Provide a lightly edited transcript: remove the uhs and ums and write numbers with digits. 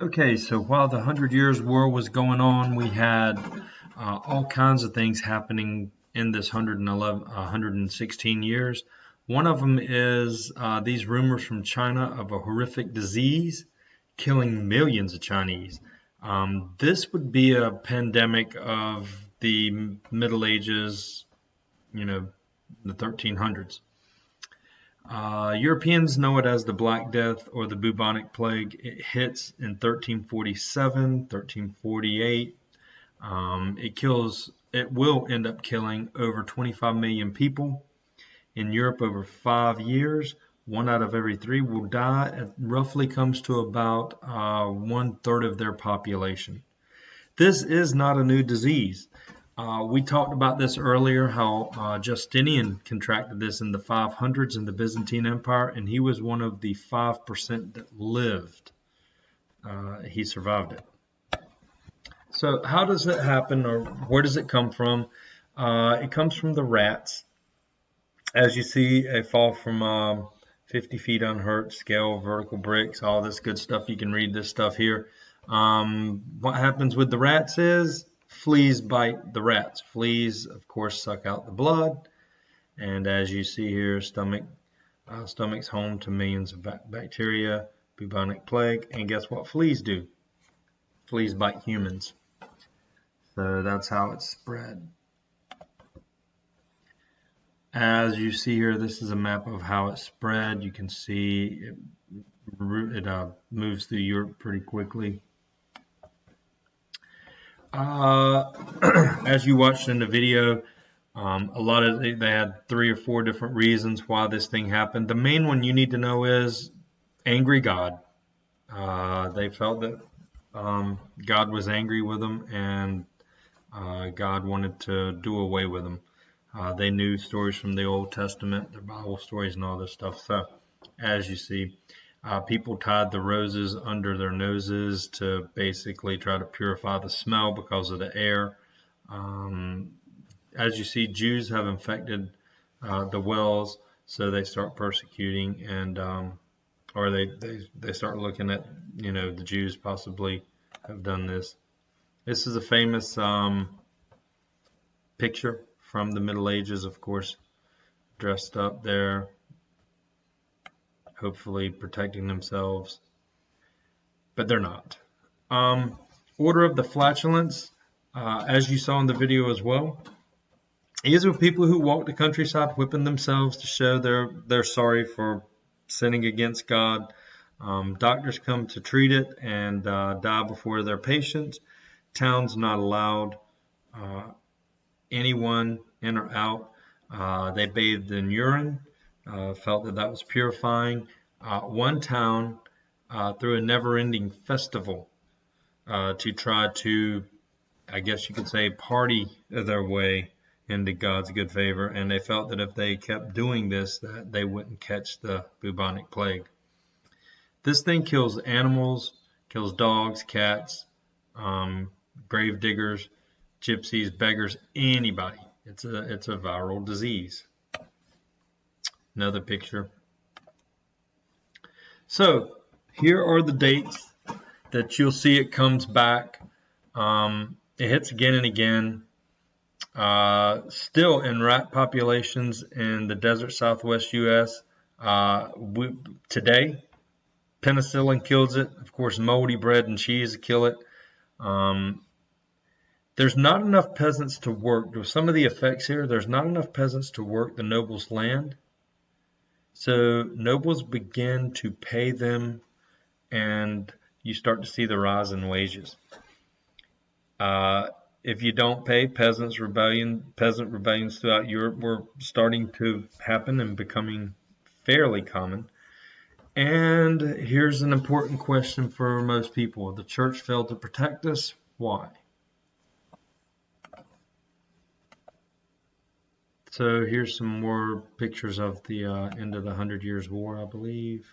Okay, so while the Hundred Years' War was going on, we had all kinds of things happening in this 111, 116 years. One of them is these rumors from China of a horrific disease killing millions of Chinese. This would be a pandemic of the Middle Ages, you know, the 1300s. Europeans know it as the Black Death or the bubonic plague. It hits in 1347, 1348. It will end up killing over 25 million people. In Europe, over 5 years, one out of every three will die. It roughly comes to about 1/3 of their population. This is not a new disease. We talked about this earlier, how Justinian contracted this in the 500s in the Byzantine Empire, and he was one of the 5% that lived. He survived it. So how does it happen, or where does it come from? It comes from the rats. As you see, they fall from 50 feet unhurt, scale, vertical bricks, all this good stuff. You can read this stuff here. What happens with the rats is fleas bite the rats. Fleas, of course, suck out the blood. And as you see here, stomach's home to millions of bacteria, bubonic plague. And guess what fleas do? Fleas bite humans. So that's how it's spread. As you see here, this is a map of how it spread. You can see it moves through Europe pretty quickly. As you watched in the video, they had 3 or 4 different reasons why this thing happened. The main one you need to know is angry God. They felt that God was angry with them, and God wanted to do away with them. They knew stories from the Old Testament, the Bible stories, and all this stuff. So, as you see, people tied the roses under their noses to basically try to purify the smell because of the air. As you see, Jews have infected the wells, so they start persecuting, and or they start looking at, the Jews possibly have done this. This is a famous picture from the Middle Ages, of course, dressed up there, hopefully protecting themselves, but they're not. Order of the flatulence, as you saw in the video as well. These are people who walk the countryside whipping themselves to show they're sorry for sinning against God. Doctors come to treat it and die before their patients. Towns not allowed anyone in or out. They bathed in urine, felt that was purifying. One town threw a never-ending festival to try to, I guess you could say, party their way into God's good favor, and they felt that if they kept doing this, that they wouldn't catch the bubonic plague. This thing kills animals, kills dogs, cats, grave diggers, gypsies, beggars, anybody. It's a viral disease. Another picture. So here are the dates that you'll see it comes back. It hits again and again. Still in rat populations in the desert Southwest U.S. Today, penicillin kills it. Of course, moldy bread and cheese kill it. There's not enough peasants to work. With some of the effects here, there's not enough peasants to work the nobles' land. So nobles begin to pay them, and you start to see the rise in wages. If you don't pay, peasant rebellions throughout Europe were starting to happen and becoming fairly common. And here's an important question for most people. The church failed to protect us. Why? So here's some more pictures of the end of the 100 Years' War, I believe.